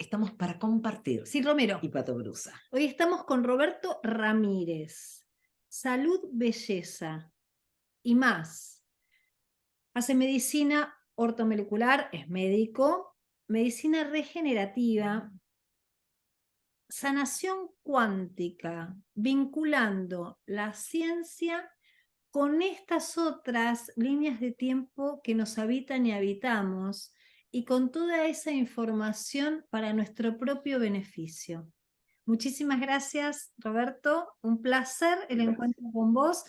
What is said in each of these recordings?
estamos para compartir. Sí, Romero. Y Pato Brusa. Hoy estamos con Roberto Ramírez. Salud, belleza y más. Hace medicina ortomolecular, es médico, medicina regenerativa, sanación cuántica, vinculando la ciencia con estas otras líneas de tiempo que nos habitan y habitamos, y con toda esa información para nuestro propio beneficio. Muchísimas gracias, Roberto. Un placer el encuentro con vos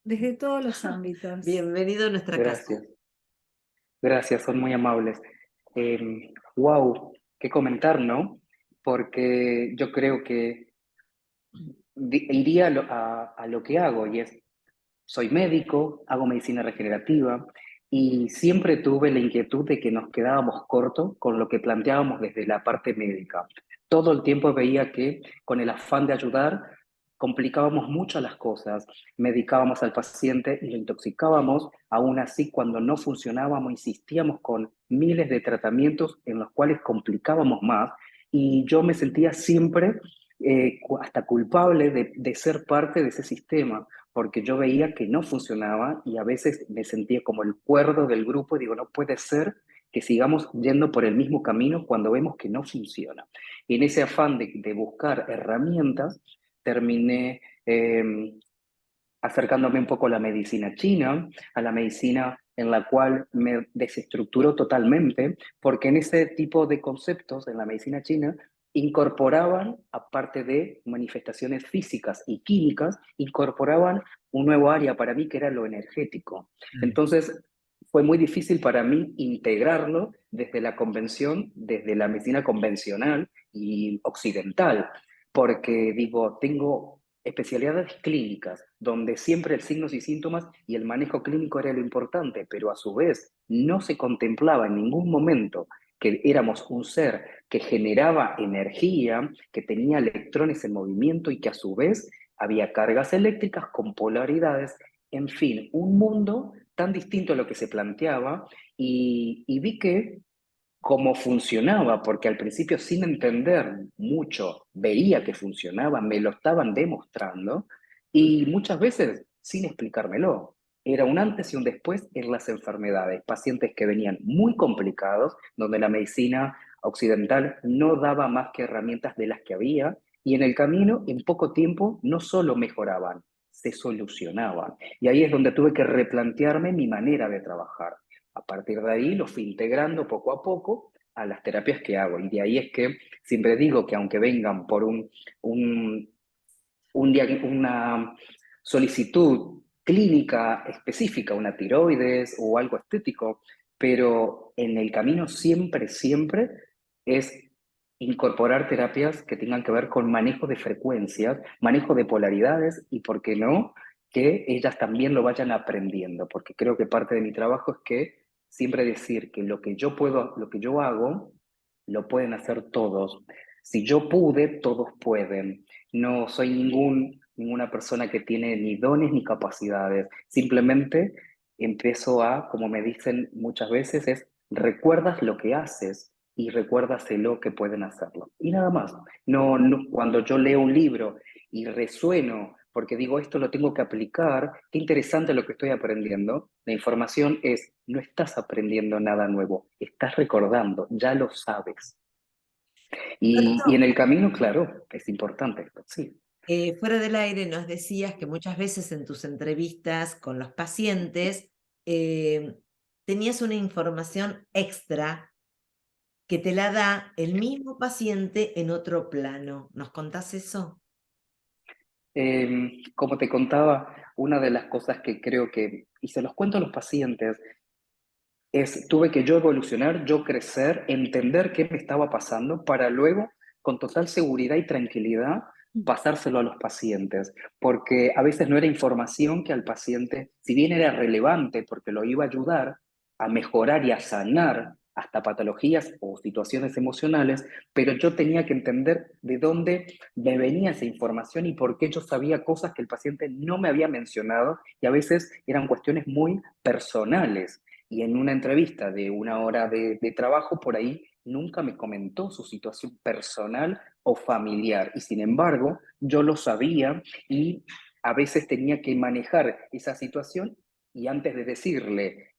desde todos los ámbitos. Bienvenido a nuestra casa. Gracias. Gracias, son muy amables. Wow, qué comentar, ¿no? Porque yo creo que iría a lo que hago, y es, soy médico, hago medicina regenerativa, y siempre tuve la inquietud de que nos quedábamos cortos con lo que planteábamos desde la parte médica. Todo el tiempo veía que con el afán de ayudar complicábamos mucho las cosas, medicábamos al paciente y lo intoxicábamos. Aún así, cuando no funcionábamos, insistíamos con miles de tratamientos en los cuales complicábamos más, y yo me sentía siempre hasta culpable de ser parte de ese sistema, porque yo veía que no funcionaba y a veces me sentía como el cuerdo del grupo y digo, no puede ser que sigamos yendo por el mismo camino cuando vemos que no funciona. Y en ese afán de buscar herramientas, terminé acercándome un poco a la medicina china, a la medicina en la cual me desestructuró totalmente, porque en ese tipo de conceptos, en la medicina china, incorporaban, aparte de manifestaciones físicas y químicas, incorporaban un nuevo área para mí que era lo energético. Entonces, fue muy difícil para mí integrarlo desde la convención, desde la medicina convencional y occidental, porque digo, tengo especialidades clínicas, donde siempre el signos y síntomas y el manejo clínico era lo importante, pero a su vez no se contemplaba en ningún momento que éramos un ser que generaba energía, que tenía electrones en movimiento y que a su vez había cargas eléctricas con polaridades, en fin, un mundo tan distinto a lo que se planteaba, y vi que cómo funcionaba, porque al principio sin entender mucho veía que funcionaba, me lo estaban demostrando y muchas veces sin explicármelo. Era un antes y un después en las enfermedades, pacientes que venían muy complicados, donde la medicina occidental no daba más que herramientas de las que había, y en el camino, en poco tiempo, no solo mejoraban, se solucionaban. Y ahí es donde tuve que replantearme mi manera de trabajar. A partir de ahí lo fui integrando poco a poco a las terapias que hago. Y de ahí es que siempre digo que aunque vengan por una solicitud clínica específica, una tiroides o algo estético, pero en el camino siempre, siempre es incorporar terapias que tengan que ver con manejo de frecuencias, manejo de polaridades y, ¿por qué no?, que ellas también lo vayan aprendiendo, porque creo que parte de mi trabajo es que siempre decir que lo que yo puedo, lo que yo hago, lo pueden hacer todos. Si yo pude, todos pueden. No soy ninguna persona que tiene ni dones ni capacidades. Simplemente empiezo a, como me dicen muchas veces, es recuerdas lo que haces y recuérdaselo que pueden hacerlo. Y nada más. Cuando yo leo un libro y resueno porque digo, esto lo tengo que aplicar, qué interesante lo que estoy aprendiendo. La información es, no estás aprendiendo nada nuevo, estás recordando, ya lo sabes. Y en el camino, claro, es importante esto, sí. Fuera del aire nos decías que muchas veces en tus entrevistas con los pacientes tenías una información extra que te la da el mismo paciente en otro plano. ¿Nos contás eso? Como te contaba, una de las cosas que creo que, y se los cuento a los pacientes, tuve que yo evolucionar, yo crecer, entender qué me estaba pasando para luego, con total seguridad y tranquilidad, pasárselo a los pacientes, porque a veces no era información que al paciente, si bien era relevante porque lo iba a ayudar a mejorar y a sanar hasta patologías o situaciones emocionales, pero yo tenía que entender de dónde me venía esa información y por qué yo sabía cosas que el paciente no me había mencionado, y a veces eran cuestiones muy personales. Y en una entrevista de 1 hora de trabajo, por ahí nunca me comentó su situación personal o familiar. Y sin embargo, yo lo sabía y a veces tenía que manejar esa situación y antes de decirle,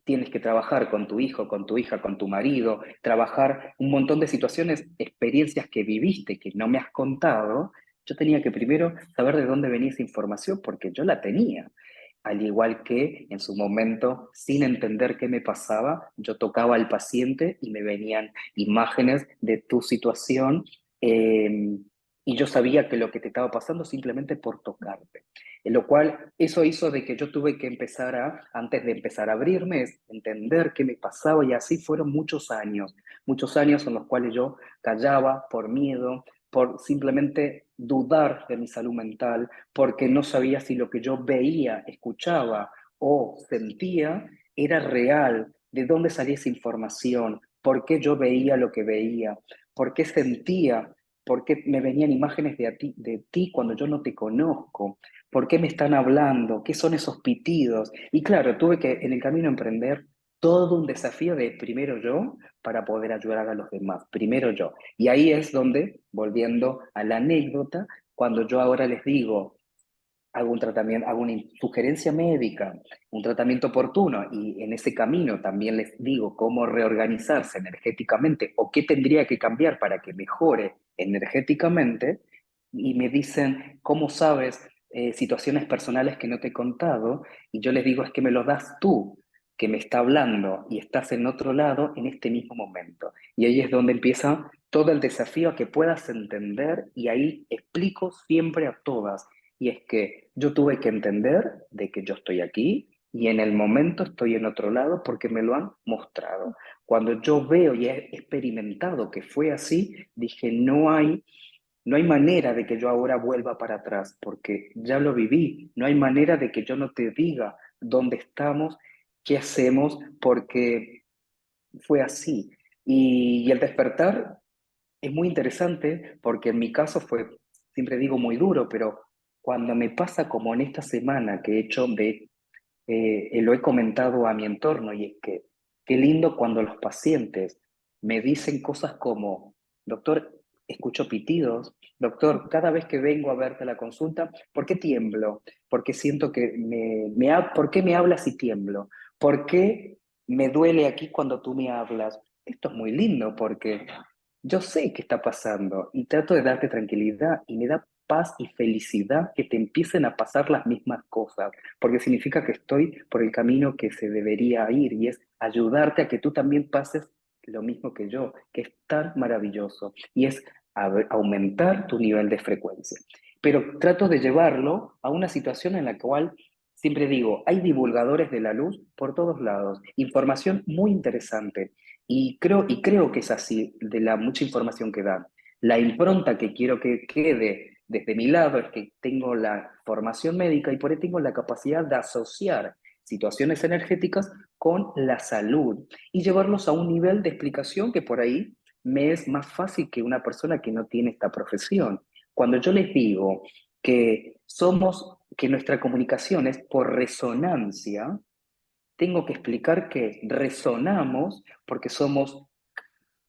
tienes que trabajar con tu hijo, con tu hija, con tu marido, trabajar un montón de situaciones, experiencias que viviste, que no me has contado, yo tenía que primero saber de dónde venía esa información porque yo la tenía. Al igual que en su momento, sin entender qué me pasaba, yo tocaba al paciente y me venían imágenes de tu situación y yo sabía que lo que te estaba pasando simplemente por tocarte. En lo cual, eso hizo de que yo tuve que empezar antes de empezar a abrirme, es entender qué me pasaba y así fueron muchos años en los cuales yo callaba por miedo, por simplemente dudar de mi salud mental, porque no sabía si lo que yo veía, escuchaba o sentía era real, de dónde salía esa información, por qué yo veía lo que veía, por qué sentía, por qué me venían imágenes de ti cuando yo no te conozco. ¿Por qué me están hablando? ¿Qué son esos pitidos? Y claro, tuve que en el camino emprender todo un desafío de primero yo para poder ayudar a los demás, primero yo. Y ahí es donde, volviendo a la anécdota, cuando yo ahora les digo, hago un tratamiento, hago una sugerencia médica, un tratamiento oportuno, y en ese camino también les digo cómo reorganizarse energéticamente o qué tendría que cambiar para que mejore energéticamente, y me dicen, ¿cómo sabes situaciones personales que no te he contado? Y yo les digo, es que me lo das tú, que me está hablando y estás en otro lado en este mismo momento. Y ahí es donde empieza todo el desafío a que puedas entender, y ahí explico siempre a todas y es que yo tuve que entender de que yo estoy aquí y en el momento estoy en otro lado porque me lo han mostrado. Cuando yo veo y he experimentado que fue así, dije, no hay manera de que yo ahora vuelva para atrás porque ya lo viví. No hay manera de que yo no te diga dónde estamos, qué hacemos, porque fue así. Y el despertar es muy interesante porque en mi caso fue, siempre digo, muy duro, pero cuando me pasa como en esta semana que he hecho lo he comentado a mi entorno y es que qué lindo cuando los pacientes me dicen cosas como, doctor, escucho pitidos, doctor, cada vez que vengo a verte a la consulta, ¿por qué tiemblo? ¿Por qué siento que ¿por qué me hablas y tiemblo? ¿Por qué me duele aquí cuando tú me hablas? Esto es muy lindo porque yo sé qué está pasando y trato de darte tranquilidad y me da paz y felicidad que te empiecen a pasar las mismas cosas, porque significa que estoy por el camino que se debería ir y es ayudarte a que tú también pases lo mismo que yo, que es tan maravilloso y es aumentar tu nivel de frecuencia. Pero trato de llevarlo a una situación en la cual siempre digo, hay divulgadores de la luz por todos lados, información muy interesante y creo que es así, de la mucha información que dan. La impronta que quiero que quede desde mi lado es que tengo la formación médica y por ahí tengo la capacidad de asociar situaciones energéticas con la salud y llevarlos a un nivel de explicación que por ahí me es más fácil que una persona que no tiene esta profesión. Cuando yo les digo que nuestra comunicación es por resonancia, tengo que explicar que resonamos porque somos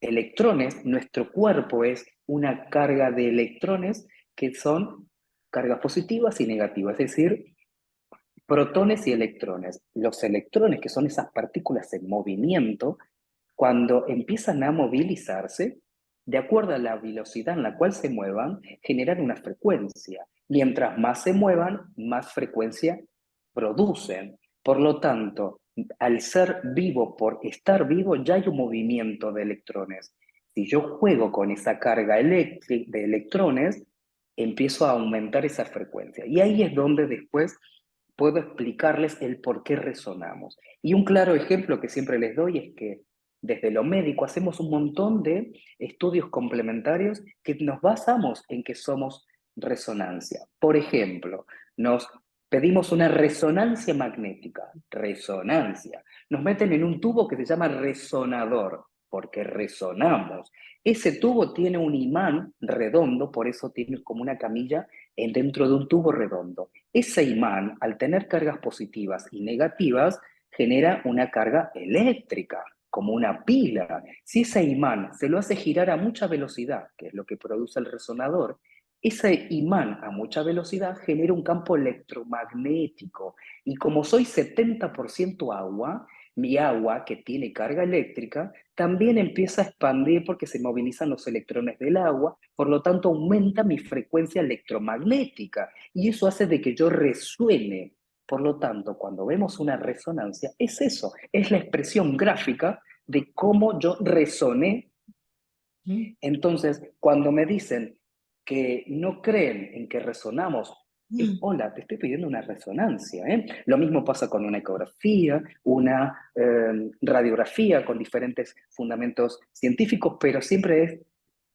electrones, nuestro cuerpo es una carga de electrones que son cargas positivas y negativas, es decir, protones y electrones. Los electrones, que son esas partículas en movimiento, cuando empiezan a movilizarse, de acuerdo a la velocidad en la cual se muevan, generan una frecuencia. Mientras más se muevan, más frecuencia producen. Por lo tanto, al ser vivo, por estar vivo, ya hay un movimiento de electrones. Si yo juego con esa carga de electrones, empiezo a aumentar esa frecuencia. Y ahí es donde después puedo explicarles el por qué resonamos. Y un claro ejemplo que siempre les doy es que desde lo médico hacemos un montón de estudios complementarios que nos basamos en que somos resonancia. Por ejemplo, nos pedimos una resonancia magnética, resonancia. Nos meten en un tubo que se llama resonador, porque resonamos. Ese tubo tiene un imán redondo, por eso tiene como una camilla dentro de un tubo redondo. Ese imán, al tener cargas positivas y negativas, genera una carga eléctrica, como una pila. Si ese imán se lo hace girar a mucha velocidad, que es lo que produce el resonador, ese imán a mucha velocidad genera un campo electromagnético. Y como soy 70% agua, mi agua, que tiene carga eléctrica, también empieza a expandir porque se movilizan los electrones del agua, por lo tanto aumenta mi frecuencia electromagnética y eso hace de que yo resuene. Por lo tanto, cuando vemos una resonancia, es eso, es la expresión gráfica de cómo yo resoné. Entonces, cuando me dicen que no creen en que resonamos, hola, te estoy pidiendo una resonancia, ¿eh? Lo mismo pasa con una ecografía, una radiografía con diferentes fundamentos científicos, pero siempre es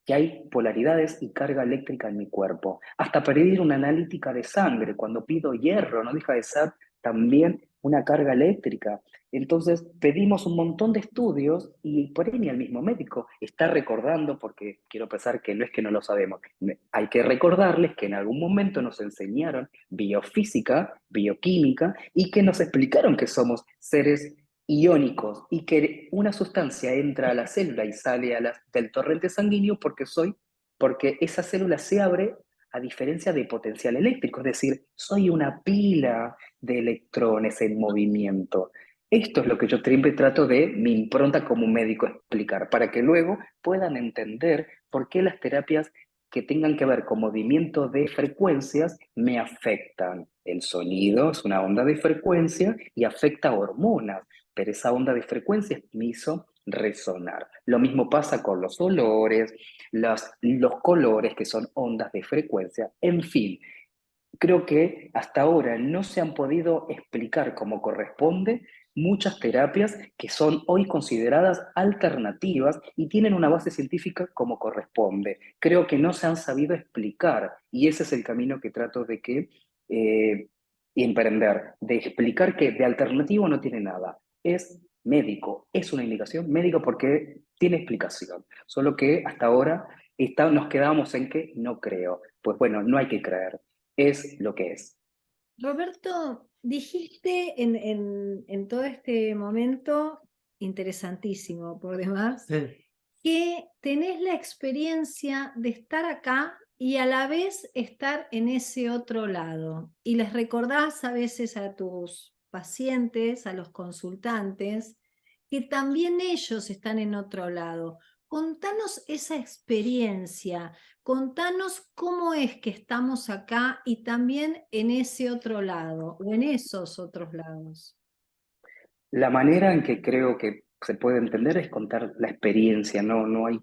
que hay polaridades y carga eléctrica en mi cuerpo. Hasta pedir una analítica de sangre, cuando pido hierro, no deja de ser también una carga eléctrica. Entonces pedimos un montón de estudios y por ahí ni el mismo médico está recordando, porque quiero pensar que no es que no lo sabemos, hay que recordarles que en algún momento nos enseñaron biofísica, bioquímica y que nos explicaron que somos seres iónicos y que una sustancia entra a la célula y sale del torrente sanguíneo porque esa célula se abre a diferencia de potencial eléctrico, es decir, soy una pila de electrones en movimiento. Esto es lo que yo siempre trato de mi impronta como médico explicar, para que luego puedan entender por qué las terapias que tengan que ver con movimiento de frecuencias me afectan. El sonido es una onda de frecuencia y afecta hormonas, pero esa onda de frecuencia me hizo resonar. Lo mismo pasa con los olores, los colores, que son ondas de frecuencia, en fin. Creo que hasta ahora no se han podido explicar como corresponde muchas terapias que son hoy consideradas alternativas y tienen una base científica como corresponde. Creo que no se han sabido explicar y ese es el camino que trato de emprender, de explicar que de alternativo no tiene nada. Es médico, es una indicación médica porque tiene explicación, solo que hasta ahora nos quedamos en que no creo. Pues bueno, no hay que creer, es lo que es. Roberto, dijiste en todo este momento, interesantísimo por demás, que tenés la experiencia de estar acá y a la vez estar en ese otro lado. Y les recordás a veces a tus pacientes, a los consultantes, que también ellos están en otro lado. Contanos esa experiencia, contanos cómo es que estamos acá y también en ese otro lado o en esos otros lados. La manera en que creo que se puede entender es contar la experiencia,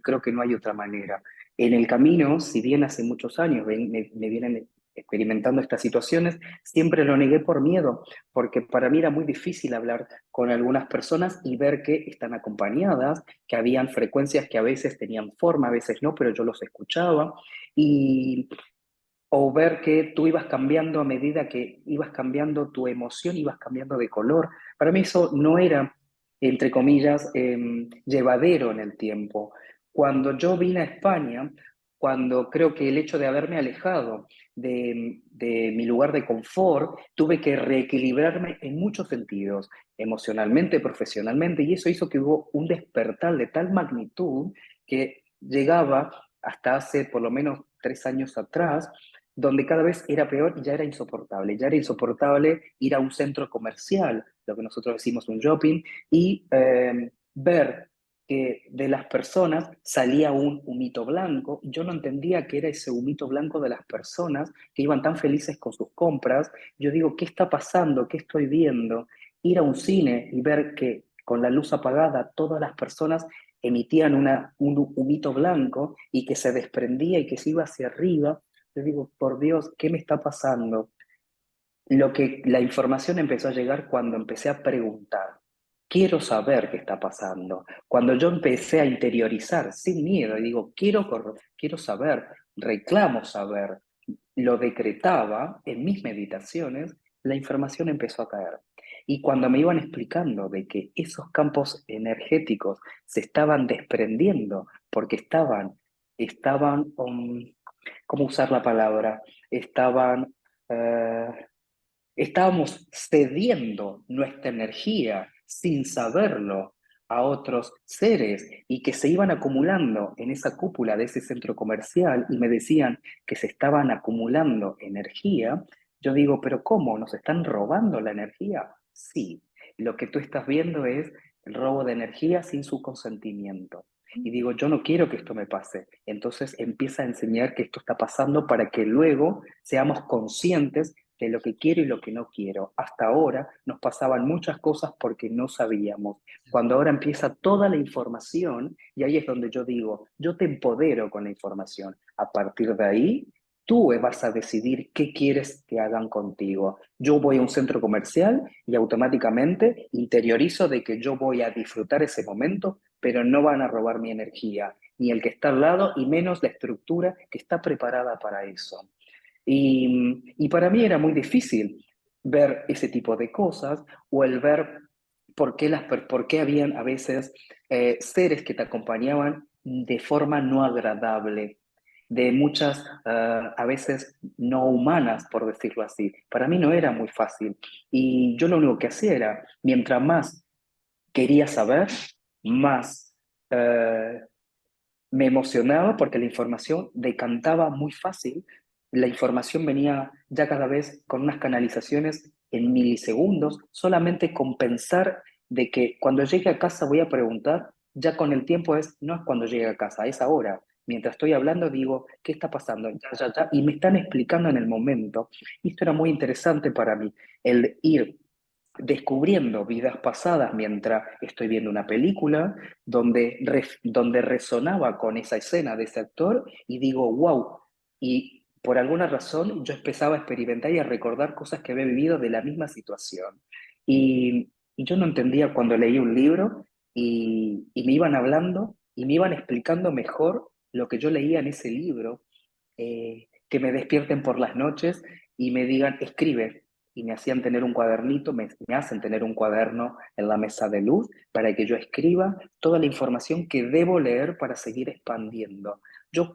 creo que no hay otra manera. En el camino, si bien hace muchos años me vienen experimentando estas situaciones, siempre lo negué por miedo, porque para mí era muy difícil hablar con algunas personas y ver que están acompañadas, que habían frecuencias que a veces tenían forma, a veces no, pero yo los escuchaba. Y o ver que tú ibas cambiando a medida que ibas cambiando tu emoción, ibas cambiando de color. Para mí eso no era, entre comillas, llevadero en el tiempo. Cuando yo vine a España, cuando creo que el hecho de haberme alejado de mi lugar de confort, tuve que reequilibrarme en muchos sentidos, emocionalmente, profesionalmente, y eso hizo que hubo un despertar de tal magnitud que llegaba hasta hace por lo menos 3 años atrás, donde cada vez era peor y ya era insoportable ir a un centro comercial, lo que nosotros decimos un shopping, y ver que de las personas salía un humito blanco, y yo no entendía qué era ese humito blanco de las personas que iban tan felices con sus compras. Yo digo, ¿qué está pasando? ¿Qué estoy viendo? Ir a un cine y ver que con la luz apagada todas las personas emitían un humito blanco y que se desprendía y que se iba hacia arriba. Yo digo, por Dios, ¿qué me está pasando? La información empezó a llegar cuando empecé a preguntar. Quiero saber qué está pasando. Cuando yo empecé a interiorizar sin miedo y digo, quiero saber, reclamo saber, lo decretaba en mis meditaciones, la información empezó a caer. Y cuando me iban explicando de que esos campos energéticos se estaban desprendiendo porque ¿cómo usar la palabra? Estaban, eh, Estábamos cediendo nuestra energía sin saberlo a otros seres y que se iban acumulando en esa cúpula de ese centro comercial y me decían que se estaban acumulando energía. Yo digo, pero ¿cómo? ¿Nos están robando la energía? Sí, lo que tú estás viendo es el robo de energía sin su consentimiento. Y digo, yo no quiero que esto me pase. Entonces empieza a enseñar que esto está pasando para que luego seamos conscientes de lo que quiero y lo que no quiero. Hasta ahora nos pasaban muchas cosas porque no sabíamos. Cuando ahora empieza toda la información, y ahí es donde yo digo, yo te empodero con la información. A partir de ahí, tú vas a decidir qué quieres que hagan contigo. Yo voy a un centro comercial y automáticamente interiorizo de que yo voy a disfrutar ese momento, pero no van a robar mi energía, ni el que está al lado, y menos la estructura que está preparada para eso. Y para mí era muy difícil ver ese tipo de cosas o el ver por qué habían a veces seres que te acompañaban de forma no agradable, de muchas, a veces no humanas, por decirlo así. Para mí no era muy fácil. Y yo lo único que hacía era, mientras más quería saber, más me emocionaba porque la información decantaba muy fácil. La información venía ya cada vez con unas canalizaciones en milisegundos, solamente con pensar de que cuando llegue a casa voy a preguntar, ya con el tiempo no es cuando llegue a casa, es ahora. Mientras estoy hablando digo, ¿qué está pasando? Ya, ya, ya, y me están explicando en el momento. Y esto era muy interesante para mí, el ir descubriendo vidas pasadas mientras estoy viendo una película donde resonaba con esa escena de ese actor y digo, wow, y por alguna razón yo empezaba a experimentar y a recordar cosas que había vivido de la misma situación. Y yo no entendía cuando leí un libro y me iban hablando y me iban explicando mejor lo que yo leía en ese libro, que me despierten por las noches y me digan, escribe, y me hacían tener un cuadernito, me hacen tener un cuaderno en la mesa de luz para que yo escriba toda la información que debo leer para seguir expandiendo. Yo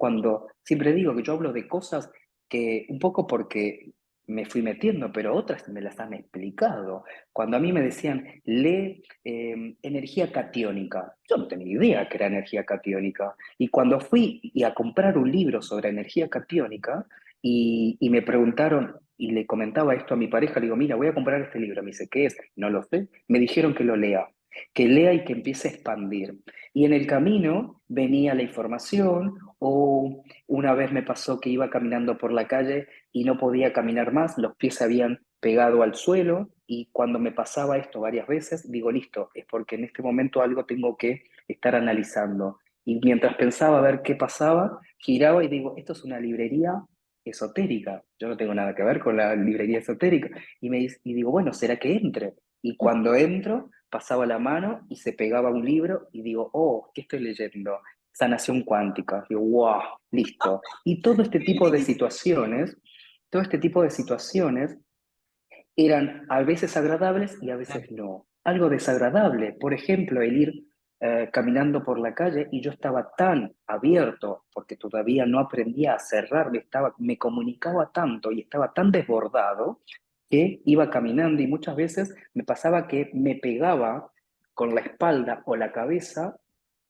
siempre digo que yo hablo de cosas que un poco porque me fui metiendo, pero otras me las han explicado. Cuando a mí me decían, lee energía catiónica, yo no tenía idea que era energía catiónica. Y cuando fui a comprar un libro sobre energía catiónica, y me preguntaron, y le comentaba esto a mi pareja, le digo, mira, voy a comprar este libro. Me dice, ¿qué es? No lo sé. Me dijeron que lea y que empiece a expandir. Y en el camino venía la información, o una vez me pasó que iba caminando por la calle y no podía caminar más, los pies se habían pegado al suelo, y cuando me pasaba esto varias veces, digo, listo, es porque en este momento algo tengo que estar analizando. Y mientras pensaba a ver qué pasaba, giraba y digo, esto es una librería esotérica, yo no tengo nada que ver con la librería esotérica. Y digo, bueno, ¿será que entre? Y cuando entro, pasaba la mano y se pegaba un libro y digo, oh, ¿qué estoy leyendo? Sanación cuántica. Digo, wow, listo. Y todo este tipo de situaciones eran a veces agradables y a veces no. Algo desagradable, por ejemplo, el ir caminando por la calle y yo estaba tan abierto, porque todavía no aprendía a cerrarme, me comunicaba tanto y estaba tan desbordado que iba caminando y muchas veces me pasaba que me pegaba con la espalda o la cabeza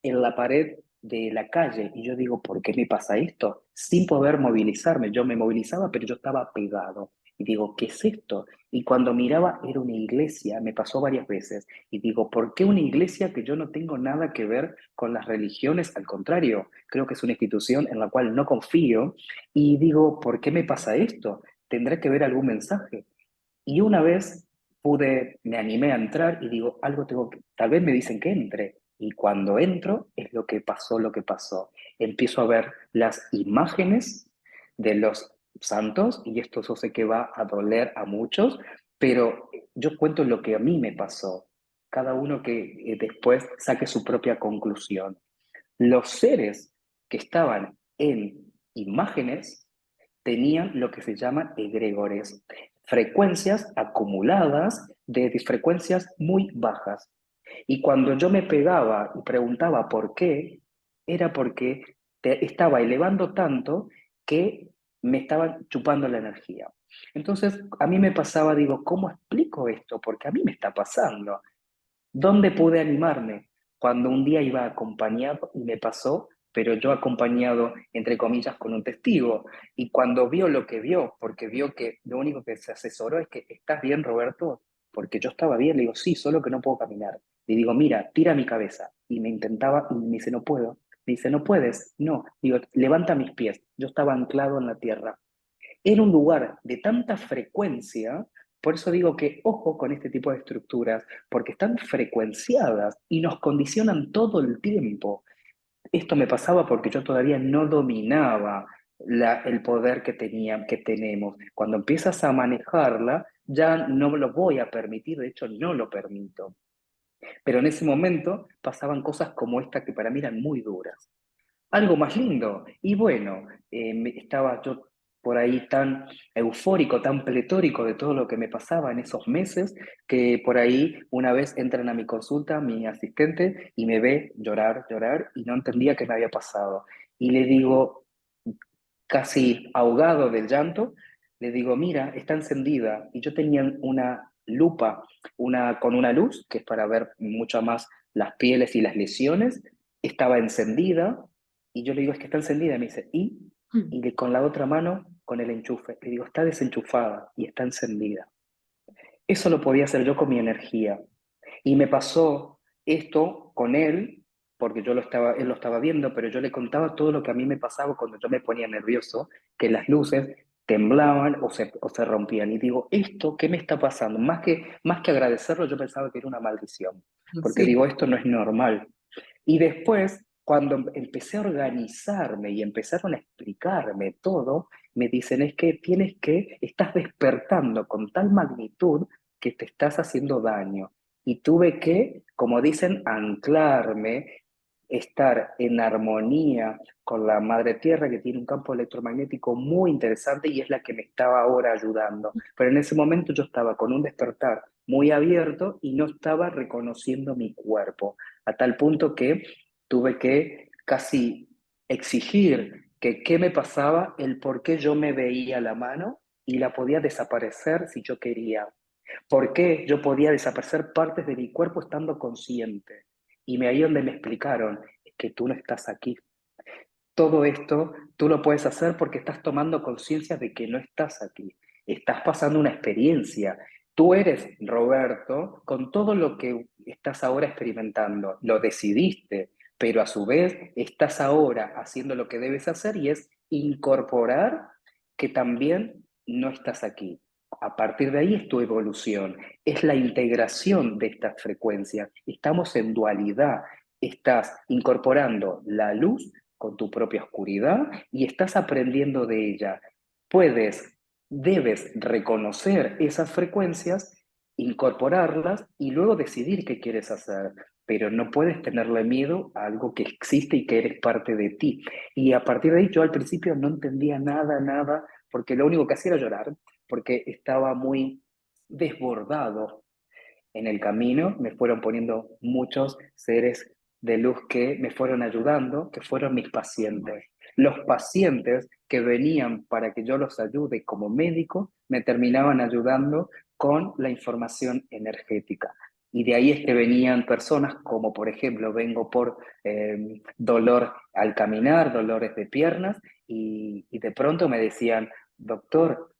en la pared de la calle y yo digo, ¿por qué me pasa esto? Sin poder movilizarme, yo me movilizaba, pero yo estaba pegado. Y digo, ¿qué es esto? Y cuando miraba era una iglesia, me pasó varias veces, y digo, ¿por qué una iglesia que yo no tengo nada que ver con las religiones? Al contrario, creo que es una institución en la cual no confío, y digo, ¿por qué me pasa esto? ¿Tendrá que ver algún mensaje? Y una vez me animé a entrar y digo, algo tengo que, tal vez me dicen que entre. Y cuando entro es lo que pasó. Empiezo a ver las imágenes de los santos y esto yo sé que va a doler a muchos, pero yo cuento lo que a mí me pasó. Cada uno que después saque su propia conclusión. Los seres que estaban en imágenes tenían lo que se llaman egregores, frecuencias acumuladas de frecuencias muy bajas. Y cuando yo me pegaba y preguntaba por qué, era porque estaba elevando tanto que me estaban chupando la energía. Entonces, a mí me pasaba, digo, ¿cómo explico esto? Porque a mí me está pasando. ¿Dónde pude animarme? Cuando un día iba acompañado y me pasó, pero yo acompañado, entre comillas, con un testigo. Y cuando vio lo que vio, porque vio que lo único que se asesoró es que, ¿estás bien, Roberto? Porque yo estaba bien, le digo, sí, solo que no puedo caminar. Le digo, mira, tira mi cabeza. Y me intentaba, y me dice, no puedo. Me dice, no puedes. No. Digo, levanta mis pies. Yo estaba anclado en la tierra. Era un lugar de tanta frecuencia, por eso digo que ojo con este tipo de estructuras, porque están frecuenciadas y nos condicionan todo el tiempo. Esto me pasaba porque yo todavía no dominaba el poder que tenemos. Cuando empiezas a manejarla, ya no lo voy a permitir, de hecho no lo permito. Pero en ese momento pasaban cosas como esta que para mí eran muy duras. Algo más lindo. Y bueno, estaba yo por ahí tan eufórico, tan pletórico de todo lo que me pasaba en esos meses, que por ahí una vez entran a mi consulta mi asistente y me ve llorar, llorar, y no entendía qué me había pasado. Y le digo, casi ahogado del llanto, le digo, mira, está encendida. Y yo tenía una lupa, con una luz, que es para ver mucho más las pieles y las lesiones, estaba encendida, y yo le digo, es que está encendida, y me dice, ¿y? Con la otra mano, con el enchufe, le digo, está desenchufada y está encendida. Eso lo podía hacer yo con mi energía. Y me pasó esto con él, porque él lo estaba viendo, pero yo le contaba todo lo que a mí me pasaba cuando yo me ponía nervioso, que las luces temblaban o se rompían. Y digo, ¿esto qué me está pasando? Más que agradecerlo, yo pensaba que era una maldición, porque Sí. digo, esto no es normal. Y después, cuando empecé a organizarme y empezaron a explicarme todo, me dicen, es que estás despertando con tal magnitud que te estás haciendo daño. Y tuve que, como dicen, anclarme, estar en armonía con la madre tierra, que tiene un campo electromagnético muy interesante y es la que me estaba ahora ayudando. Pero en ese momento yo estaba con un despertar muy abierto y no estaba reconociendo mi cuerpo, a tal punto que tuve que casi exigir que qué me pasaba, el por qué yo me veía la mano y la podía desaparecer si yo quería. ¿Por qué yo podía desaparecer partes de mi cuerpo estando consciente? Y ahí donde me explicaron, es que tú no estás aquí. Todo esto tú lo puedes hacer porque estás tomando conciencia de que no estás aquí. Estás pasando una experiencia. Tú eres Roberto con todo lo que estás ahora experimentando. Lo decidiste, pero a su vez estás ahora haciendo lo que debes hacer y es incorporar que también no estás aquí. A partir de ahí es tu evolución, es la integración de estas frecuencias. Estamos en dualidad. Estás incorporando la luz con tu propia oscuridad y estás aprendiendo de ella. Debes reconocer esas frecuencias, incorporarlas y luego decidir qué quieres hacer. Pero no puedes tenerle miedo a algo que existe y que eres parte de ti. Y a partir de ahí yo al principio no entendía nada, nada, porque lo único que hacía era llorar, porque estaba muy desbordado en el camino. Me fueron poniendo muchos seres de luz que me fueron ayudando, que fueron mis pacientes. Los pacientes que venían para que yo los ayude como médico, me terminaban ayudando con la información energética. Y de ahí es que venían personas como, por ejemplo, vengo por dolor al caminar, dolores de piernas, y de pronto me decían, doctor,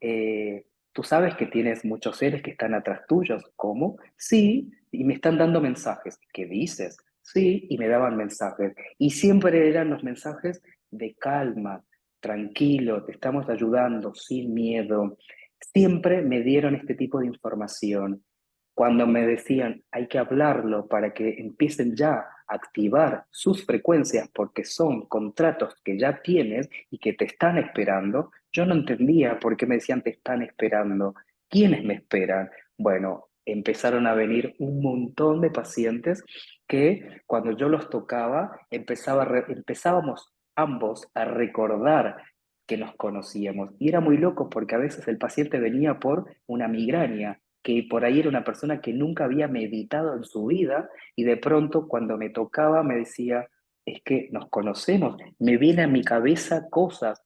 tú sabes que tienes muchos seres que están atrás tuyos. ¿Cómo? Sí, y me están dando mensajes. ¿Qué dices? Sí, y me daban mensajes. Y siempre eran los mensajes de calma, tranquilo, te estamos ayudando, sin miedo. Siempre me dieron este tipo de información. Cuando me decían, hay que hablarlo para que empiecen ya a activar sus frecuencias porque son contratos que ya tienes y que te están esperando, yo no entendía por qué me decían te están esperando. ¿Quiénes me esperan? Bueno, empezaron a venir un montón de pacientes que cuando yo los tocaba empezábamos ambos a recordar que nos conocíamos. Y era muy loco porque a veces el paciente venía por una migraña, que por ahí era una persona que nunca había meditado en su vida y de pronto cuando me tocaba me decía, es que nos conocemos, me vienen a mi cabeza cosas.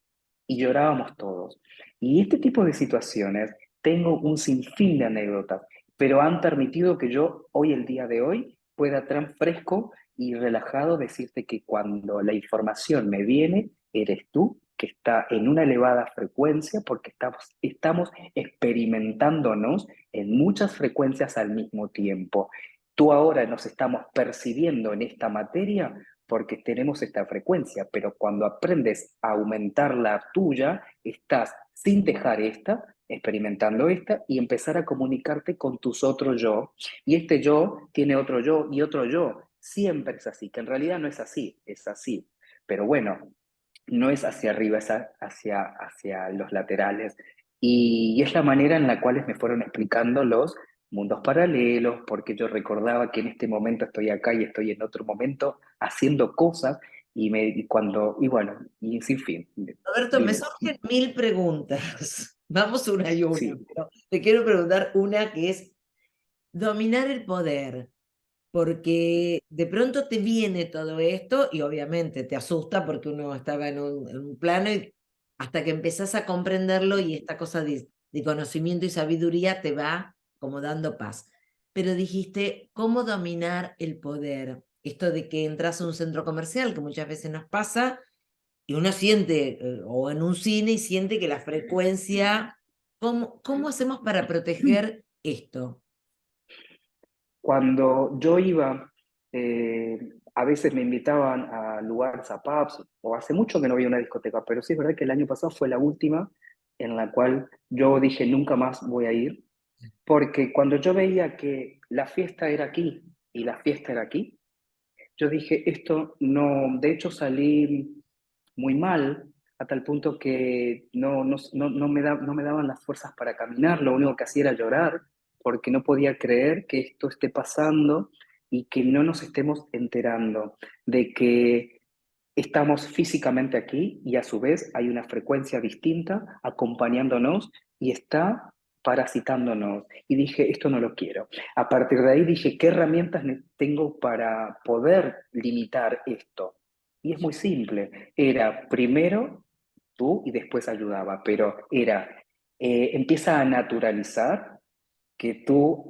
y llorábamos todos. Y este tipo de situaciones, tengo un sinfín de anécdotas, pero han permitido que yo hoy, el día de hoy, pueda tan fresco y relajado decirte que cuando la información me viene, eres tú que está en una elevada frecuencia porque estamos experimentándonos en muchas frecuencias al mismo tiempo. Tú ahora nos estamos percibiendo en esta materia porque tenemos esta frecuencia, pero cuando aprendes a aumentar la tuya, estás sin dejar esta, experimentando esta y empezar a comunicarte con tus otros yo. Y este yo tiene otro yo y otro yo. Siempre es así, que en realidad no es así, es así. Pero bueno, no es hacia arriba, es hacia los laterales. Y es la manera en la cual me fueron explicando los mundos paralelos, porque yo recordaba que en este momento estoy acá y estoy en otro momento haciendo cosas, y bueno, y sin fin. Roberto, me Dime. surgen mil preguntas. Vamos una y una, Sí, pero te quiero preguntar una que es dominar el poder, porque de pronto te viene todo esto y obviamente te asusta porque uno estaba en un plano y hasta que empezás a comprenderlo y esta cosa de conocimiento y sabiduría te va como dando paz. Pero dijiste, ¿cómo dominar el poder? Esto de que entras a un centro comercial, que muchas veces nos pasa, y uno siente, o en un cine y siente que la frecuencia, ¿cómo hacemos para proteger esto? cuando yo iba, a veces me invitaban a lugares, a pubs, o hace mucho que no había una discoteca, pero sí es verdad que el año pasado fue la última en la cual yo dije nunca más voy a ir, porque cuando yo veía que la fiesta era aquí y la fiesta era aquí, yo dije, esto no, de hecho salí muy mal, a tal punto que no me daban las fuerzas para caminar, lo único que hacía era llorar, porque no podía creer que esto esté pasando y que no nos estemos enterando de que estamos físicamente aquí y a su vez hay una frecuencia distinta acompañándonos y está parasitándonos. Y dije, esto no lo quiero. A partir de ahí dije, ¿qué herramientas tengo para poder limitar esto? Y es muy simple. Era primero tú y después ayudaba, pero era, empieza a naturalizar que tú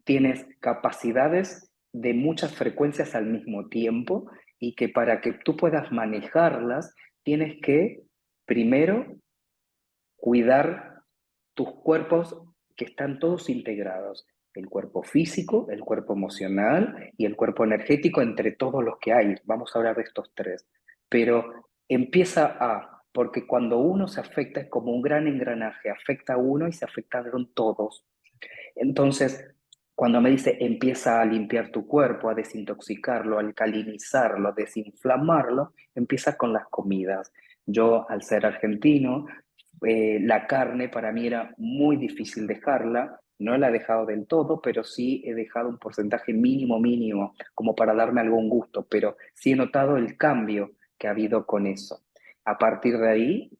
tienes capacidades de muchas frecuencias al mismo tiempo y que para que tú puedas manejarlas, tienes que primero cuidar tus cuerpos que están todos integrados. El cuerpo físico, el cuerpo emocional y el cuerpo energético entre todos los que hay. Vamos a hablar de estos tres. Pero empieza porque cuando uno se afecta es como un gran engranaje, afecta a uno y se afectaron todos. Entonces, cuando me dice empieza a limpiar tu cuerpo, a desintoxicarlo, a alcalinizarlo, a desinflamarlo, empieza con las comidas. Yo, al ser argentino, la carne para mí era muy difícil dejarla. No la he dejado del todo, pero sí he dejado un porcentaje mínimo, mínimo, como para darme algún gusto, pero sí he notado el cambio que ha habido con eso. A partir de ahí,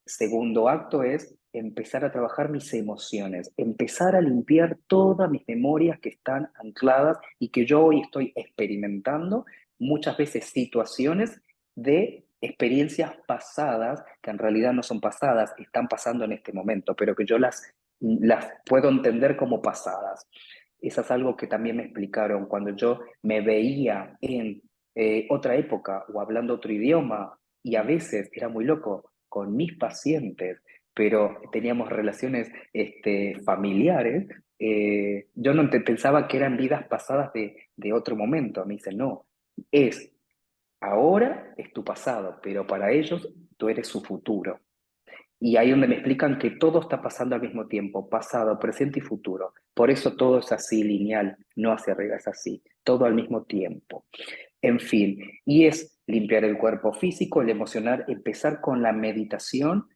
segundo acto es empezar a trabajar mis emociones, empezar a limpiar todas mis memorias que están ancladas y que yo hoy estoy experimentando, muchas veces situaciones de experiencias pasadas, que en realidad no son pasadas, están pasando en este momento, pero que yo las puedo entender como pasadas. Eso es algo que también me explicaron cuando yo me veía en otra época o hablando otro idioma, y a veces era muy loco con mis pacientes, pero teníamos relaciones familiares. Yo no pensaba que eran vidas pasadas de otro momento. Me dicen, no, es ahora es tu pasado, pero para ellos tú eres su futuro. Y ahí donde me explican que todo está pasando al mismo tiempo, pasado, presente y futuro. Por eso todo es así, lineal, no hacia arriba, es así, todo al mismo tiempo. En fin, y es limpiar el cuerpo físico, el emocional, empezar con la meditación,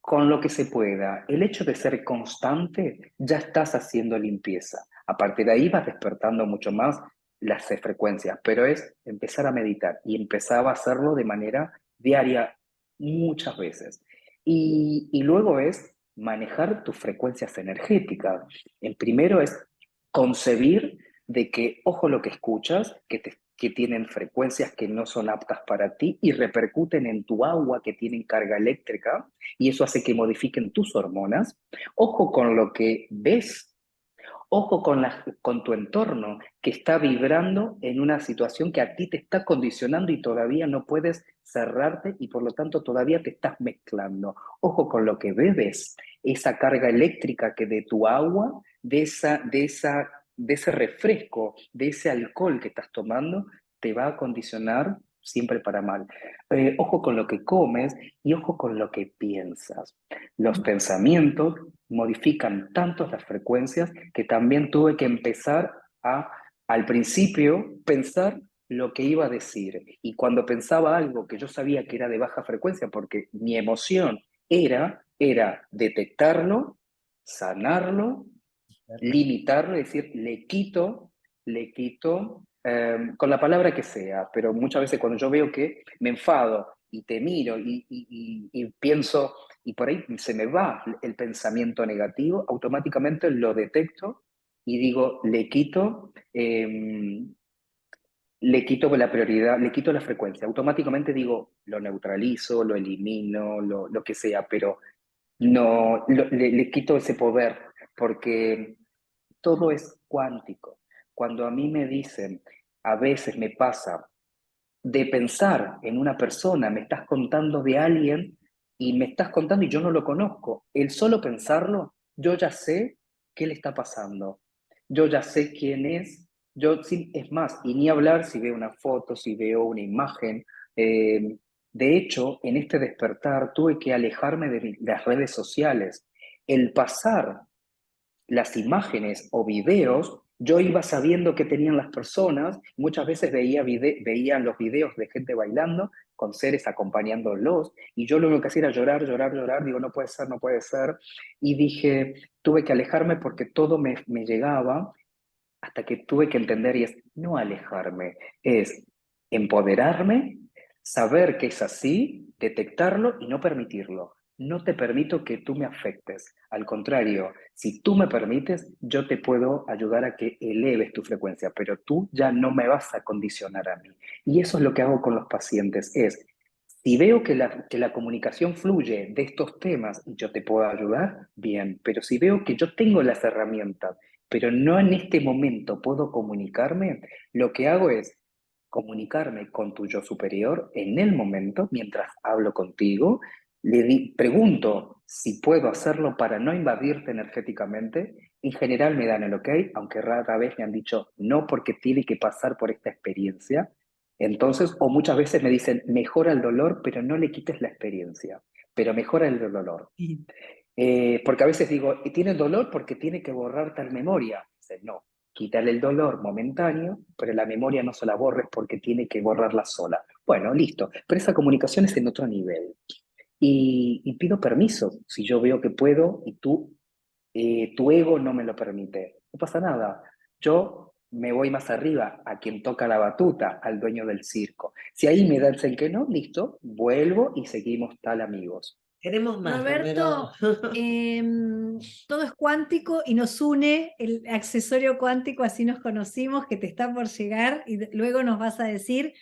con lo que se pueda. El hecho de ser constante, ya estás haciendo limpieza. A partir de ahí vas despertando mucho más las frecuencias, pero es empezar a meditar y empezaba a hacerlo de manera diaria muchas veces. Y luego es manejar tus frecuencias energéticas. El primero es concebir de que, ojo lo que escuchas, que te que tienen frecuencias que no son aptas para ti y repercuten en tu agua que tienen carga eléctrica y eso hace que modifiquen tus hormonas. Ojo con lo que ves. Ojo con tu entorno que está vibrando en una situación que a ti te está condicionando y todavía no puedes cerrarte y por lo tanto todavía te estás mezclando. Ojo con lo que bebes, esa carga eléctrica que de tu agua, de ese refresco, de ese alcohol que estás tomando, te va a condicionar siempre para mal. Ojo con lo que comes y ojo con lo que piensas. Los pensamientos modifican tanto las frecuencias que también tuve que empezar al principio, pensar lo que iba a decir. Y cuando pensaba algo que yo sabía que era de baja frecuencia, porque mi emoción era detectarlo, sanarlo, limitarlo, es decir, le quito, con la palabra que sea, pero muchas veces cuando yo veo que me enfado y te miro y pienso, y por ahí se me va el pensamiento negativo, automáticamente lo detecto y digo, le quito la prioridad, le quito la frecuencia. Automáticamente digo, lo neutralizo, lo elimino, lo que sea, pero no, le quito ese poder, porque todo es cuántico. Cuando a mí me dicen, a veces me pasa de pensar en una persona, me estás contando de alguien y me estás contando y yo no lo conozco. El solo pensarlo, yo ya sé qué le está pasando. Yo ya sé quién es. Yo, sí, es más, y ni hablar si veo una foto, si veo una imagen. Eh, de hecho, en este despertar tuve que alejarme de las redes sociales. El pasar las imágenes o videos, yo iba sabiendo qué tenían las personas, muchas veces veía los videos de gente bailando, con seres acompañándolos, y yo lo único que hacía era llorar, llorar, llorar, digo, no puede ser, no puede ser, y dije, tuve que alejarme porque todo me llegaba, hasta que tuve que entender, y es no alejarme, es empoderarme, saber que es así, detectarlo y no permitirlo. No te permito que tú me afectes. Al contrario, si tú me permites, yo te puedo ayudar a que eleves tu frecuencia, pero tú ya no me vas a condicionar a mí. Y eso es lo que hago con los pacientes, es, si veo que la comunicación fluye de estos temas y yo te puedo ayudar, bien, pero si veo que yo tengo las herramientas pero no en este momento puedo comunicarme, lo que hago es comunicarme con tu yo superior en el momento, mientras hablo contigo, pregunto si puedo hacerlo para no invadirte energéticamente. En general me dan el ok, aunque rara vez me han dicho no porque tiene que pasar por esta experiencia. Entonces, o muchas veces me dicen, mejora el dolor, pero no le quites la experiencia, pero mejora el dolor. Porque a veces digo, y tiene dolor porque tiene que borrar tal memoria. Dice, no, quítale el dolor momentáneo, pero la memoria no se la borres porque tiene que borrarla sola. Bueno, listo, pero esa comunicación es en otro nivel. Y pido permiso si yo veo que puedo y tu ego no me lo permite. No pasa nada. Yo me voy más arriba a quien toca la batuta, al dueño del circo. Si ahí me dicen que no, listo, vuelvo y seguimos tal amigos. Queremos más, Roberto, todo es cuántico y nos une el accesorio cuántico, así nos conocimos, que te está por llegar y luego nos vas a decir.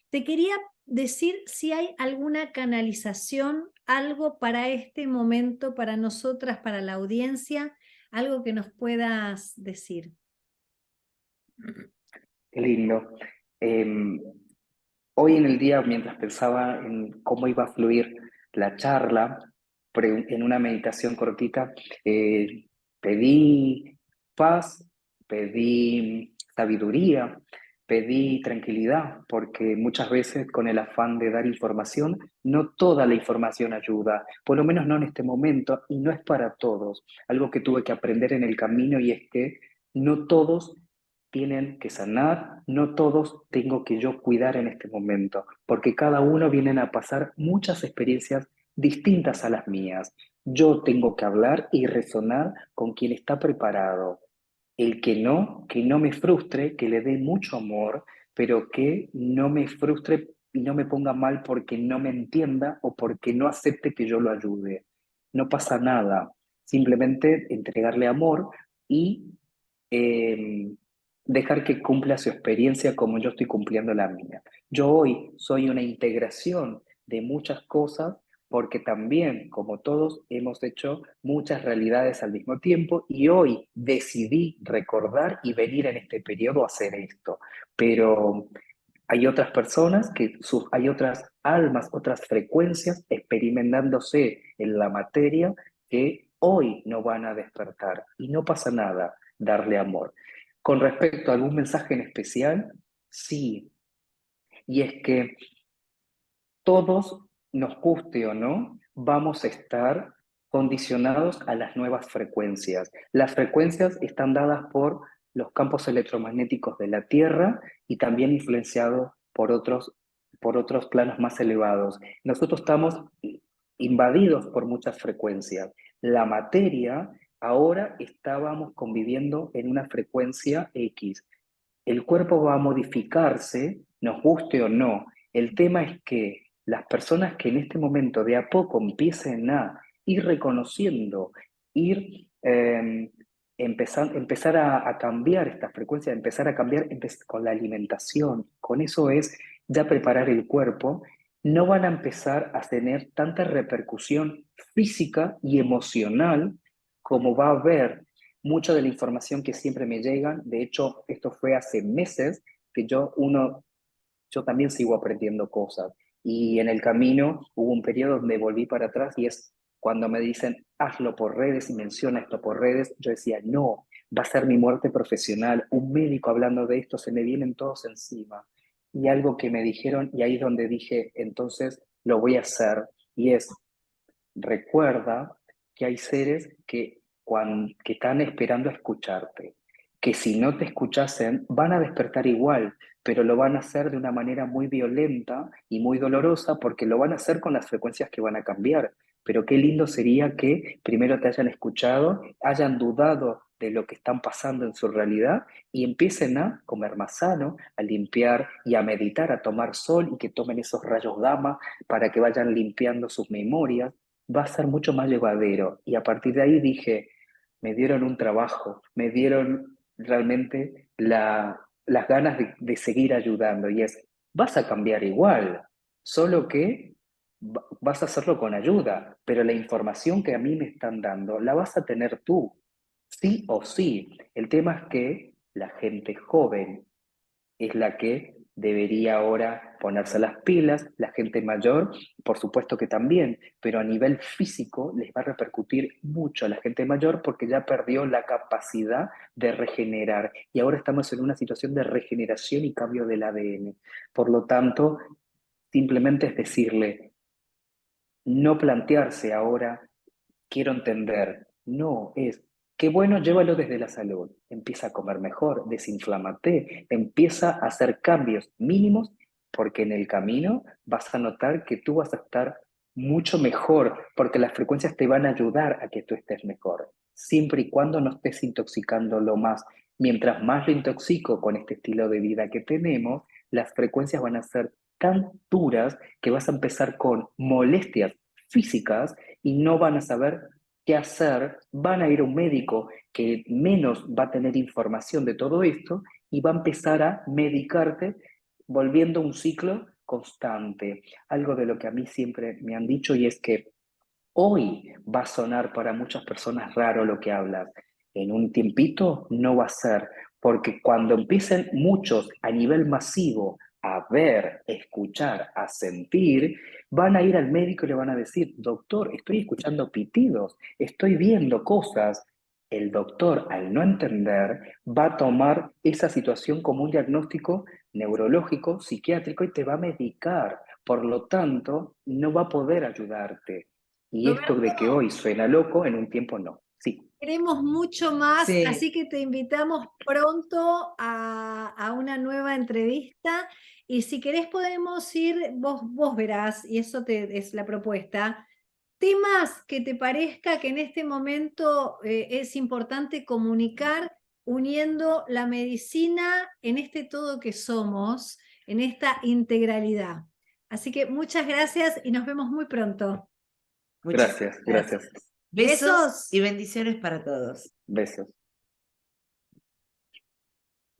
Te quería decir si hay alguna canalización, algo para este momento, para nosotras, para la audiencia, algo que nos puedas decir. Qué lindo. Eh, Hoy en el día, mientras pensaba en cómo iba a fluir la charla, en una meditación cortita, pedí paz, pedí sabiduría, pedí tranquilidad, porque muchas veces con el afán de dar información, no toda la información ayuda, por lo menos no en este momento, y no es para todos. Algo que tuve que aprender en el camino y es que no todos tienen que sanar, no todos tengo que yo cuidar en este momento, porque cada uno vienen a pasar muchas experiencias distintas a las mías. Yo tengo que hablar y resonar con quien está preparado. El que no me frustre, que le dé mucho amor, pero que no me frustre y no me ponga mal porque no me entienda o porque no acepte que yo lo ayude. No pasa nada, simplemente entregarle amor y eh, dejar que cumpla su experiencia como yo estoy cumpliendo la mía. Yo hoy soy una integración de muchas cosas porque también, como todos, hemos hecho muchas realidades al mismo tiempo y hoy decidí recordar y venir en este periodo a hacer esto. Pero hay otras personas hay otras almas, otras frecuencias experimentándose en la materia que hoy no van a despertar y no pasa nada darle amor. Con respecto a algún mensaje en especial, sí, y es que todos, nos guste o no, vamos a estar condicionados a las nuevas frecuencias. Las frecuencias están dadas por los campos electromagnéticos de la Tierra y también influenciados por otros planos más elevados. Nosotros estamos invadidos por muchas frecuencias. La materia, ahora estábamos conviviendo en una frecuencia X. El cuerpo va a modificarse, nos guste o no. El tema es que las personas que en este momento de a poco empiecen a ir reconociendo, ir empezar a cambiar esta frecuencia, empezar a cambiar con la alimentación, con eso es ya preparar el cuerpo, no van a empezar a tener tanta repercusión física y emocional como va a haber mucha de la información que siempre me llegan. De hecho, esto fue hace meses que yo también sigo aprendiendo cosas. Y en el camino hubo un periodo donde volví para atrás y es cuando me dicen, hazlo por redes y menciona esto por redes, yo decía, no, va a ser mi muerte profesional. Un médico hablando de esto, se me vienen todos encima. Y algo que me dijeron, y ahí es donde dije, entonces lo voy a hacer, y es, recuerda que hay seres que están esperando a escucharte, que si no te escuchasen van a despertar igual, pero lo van a hacer de una manera muy violenta y muy dolorosa porque lo van a hacer con las frecuencias que van a cambiar. Pero qué lindo sería que primero te hayan escuchado, hayan dudado de lo que están pasando en su realidad y empiecen a comer más sano, a limpiar y a meditar, a tomar sol y que tomen esos rayos gamma para que vayan limpiando sus memorias. Va a ser mucho más llevadero. Y a partir de ahí dije, me dieron un trabajo, me dieron realmente las ganas de seguir ayudando. Y es, vas a cambiar igual, solo que vas a hacerlo con ayuda, pero la información que a mí me están dando la vas a tener tú, sí o sí. El tema es que la gente joven es la que debería ahora ponerse las pilas, la gente mayor, por supuesto que también, pero a nivel físico les va a repercutir mucho a la gente mayor porque ya perdió la capacidad de regenerar y ahora estamos en una situación de regeneración y cambio del ADN. Por lo tanto, simplemente es decirle, no plantearse ahora quiero entender. No, es, qué bueno, llévalo desde la salud. Empieza a comer mejor, desinflámate, empieza a hacer cambios mínimos, porque en el camino vas a notar que tú vas a estar mucho mejor, porque las frecuencias te van a ayudar a que tú estés mejor, siempre y cuando no estés intoxicándolo más. Mientras más lo intoxico con este estilo de vida que tenemos, las frecuencias van a ser tan duras que vas a empezar con molestias físicas y no van a saber qué hacer, van a ir a un médico que menos va a tener información de todo esto y va a empezar a medicarte volviendo un ciclo constante. Algo de lo que a mí siempre me han dicho y es que hoy va a sonar para muchas personas raro lo que hablas. En un tiempito no va a ser, porque cuando empiecen muchos a nivel masivo a ver, escuchar, a sentir, van a ir al médico y le van a decir, doctor, estoy escuchando pitidos, estoy viendo cosas. El doctor, al no entender, va a tomar esa situación como un diagnóstico neurológico, psiquiátrico y te va a medicar. Por lo tanto, no va a poder ayudarte. Y esto de que Roberto, hoy suena loco, en un tiempo no. Sí, queremos mucho más, Sí, así que te invitamos pronto a una nueva entrevista. Y si querés podemos ir, vos verás, y eso es la propuesta, temas que te parezca que en este momento es importante comunicar uniendo la medicina en este todo que somos, en esta integralidad. Así que muchas gracias y nos vemos muy pronto. muchísimas gracias, gracias. gracias. Besos Besos. y bendiciones para todos. Besos.